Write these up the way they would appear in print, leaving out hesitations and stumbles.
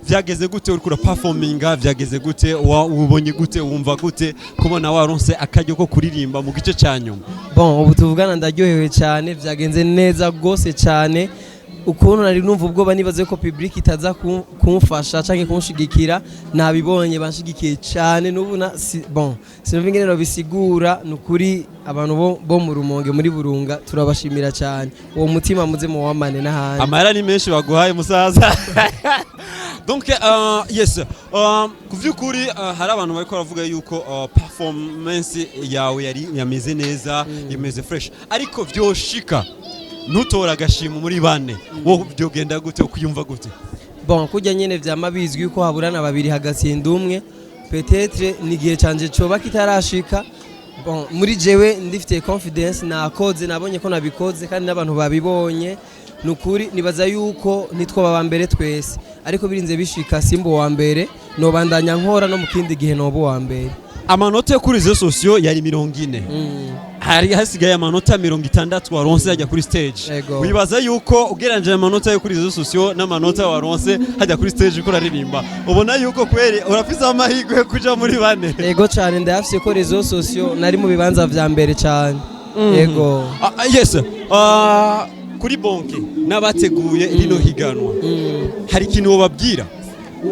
Vyageze gute uri kura performinga, vyageze gute, ubonye gute, wumva gute kubona waronse akaryo ko kuririmba mu gice cyanyuma? Bon, ubu tuvugana ndaryohewe cyane, vyagenze neza gose cyane. Ukuntu nari numva ubwoba nibaze ko public itaza kumfasha canke kunshigikira, nabibonye banshigikiye cyane n'ubu bon sinumva ingene no bisigura nukuri abantu bo mu Rumonge muri Burunga turabashimira cyane. Uwo mutima muze mu wamane n'ahandi. Amahera ni menshi baguhaye musaza. Donc yes, kuvyukuri hari abantu bariko baravuga yuko performance yawe yari yameze neza, yameze fresh, ariko vyoshika ntutora agashimo muri bane, wo byogenda gute, ukuyumva gute? Bon, kujya nyene vyama bizwi ko haburana babiri hagatsinda umwe, peut-être nigihe canje coba kitarashika. Bon, muri jewe ndifite confidence, nakoze, nabonye ko nabikoze kandi n'abantu babibonye. Nukuri nibaza yuko nitwo baba mbere twese, ariko birinze bishika simbo wa mbere, no bandanya nkora no mu kindi gihe nobo wa mbere. Amanota yo kuri zo sosio yari 40. Hari hasigaye amanota 60 waronse ajya kuri stage. Wibaza yuko ugeranje amanota yo kuri zo sosio n'amanota waronse hajya kuri stage uko raririmba, ubona yuko kweri urafise amahirwe kuja muri bane? Ego cyane, ndafise ko rezo sosio nari mu bibanza vya mbere cyane. Ego. Yes. Kuri bonke n'abateguye rino higanwa, hari ikintu wababwira?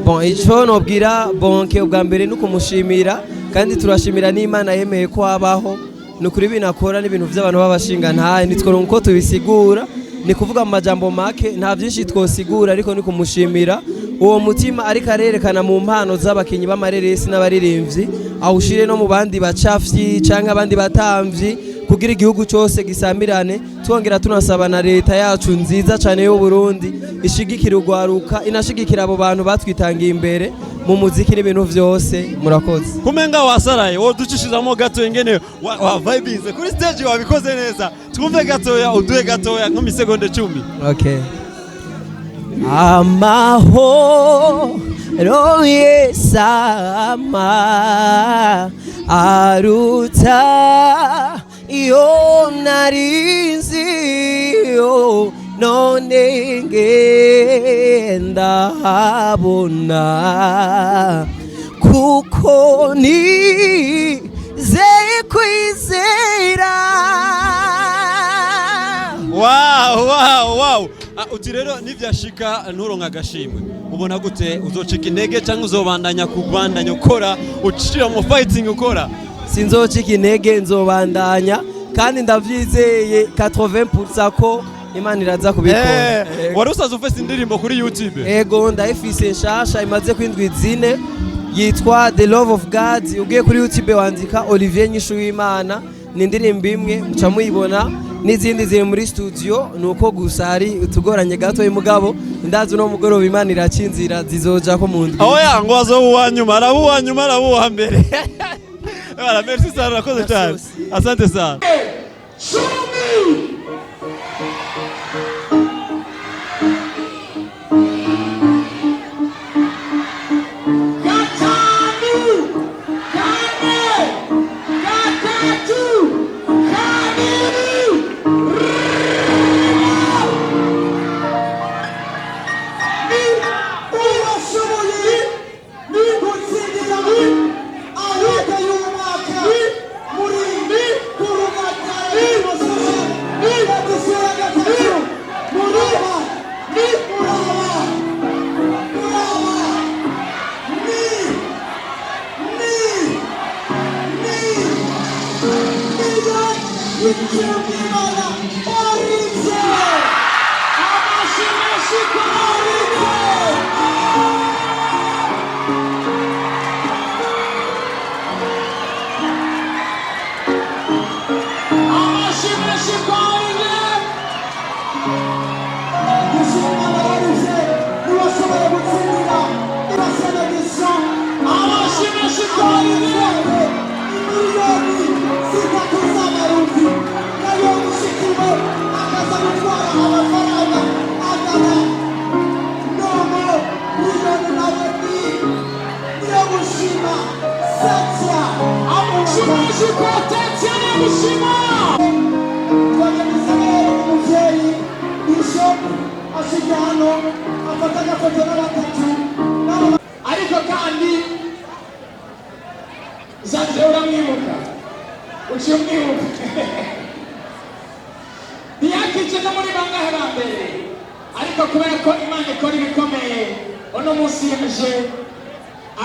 Bon, ico nobwira bonke ubwa mbere nuko mushimira, kandi turashimira n'Imana yemeye ko abaho. Nukuri binakora n'ibintu by'abantu babashinga ntaye, nitwo uko tubisigura, ni kuvuga mu majambo make, nta byinshi twosigura, ariko ni kumushimira uwo mutima ariko arerekana mu mpano z'abakinyi b'amareresi n'abaririmbyi, awushire no mu bandi bacafyi canke abandi batamvyi, kugira igihugu cyose gisamirane. Twongera tunasaba na leta yacu nziza cyane y'u Burundi ishigikira ugwaruka, inashigikira abo bantu batwitangiye imbere mu muziki n'ibintu vyose. Murakoze. Kumenga wasaraye wo ducishizamo gato ingene wa vibes kuri stage wabikoze neza, twumve gato ya uduhe gato ya nko misegonde 10. Okay. Amaho roye sama aruta iyo narinzi yo none ngenda habona kuko ni ze kwizera. Wow. Uti rero nivyashika nturonka agashimwe, ubona gute, uzocika intege cyangwa uzobandanya kubandanya ukora, ucira mu fighting ukora? Sinzocika intege, nzobandanya kandi ndavyizeye 80% ko Imana iraza kubikora. Wari usaza ufise indirimbo kuri YouTube? Ego ndayifise nshasha imaze kwindwi zine, yitwa The Love of God. Ugiye kuri YouTube wandika Olivier Nyishu w'Imana, ni indirimbo imwe muca muyibona, n'izindi ziri muri studio, nuko gusa hari utugoranye gato y'umugabo. Ndazi no mugoroba Imana iracinzira zizoja ko mu ndwi. Oya ngo azo uwanyuma arabuwa mbere. Voilà, merci sana, urakoze cyane. Asante sana. Shima, Bishop ashika hano afata agafoto n'abatatu ariko kandi Zanze uramwibuka ucyumwibuka ntiyakice no muri bangahe ba mbere ariko kubera ko Imana ikora ibikomeye uno munsi yemeje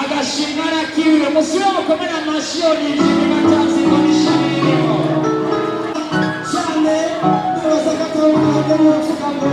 agashimwa arakiwe musi wo mukomere amashyi yonyine batazi ngo nishamiremo cyane nibaza gatabo n'ahandi mu mfuka ngo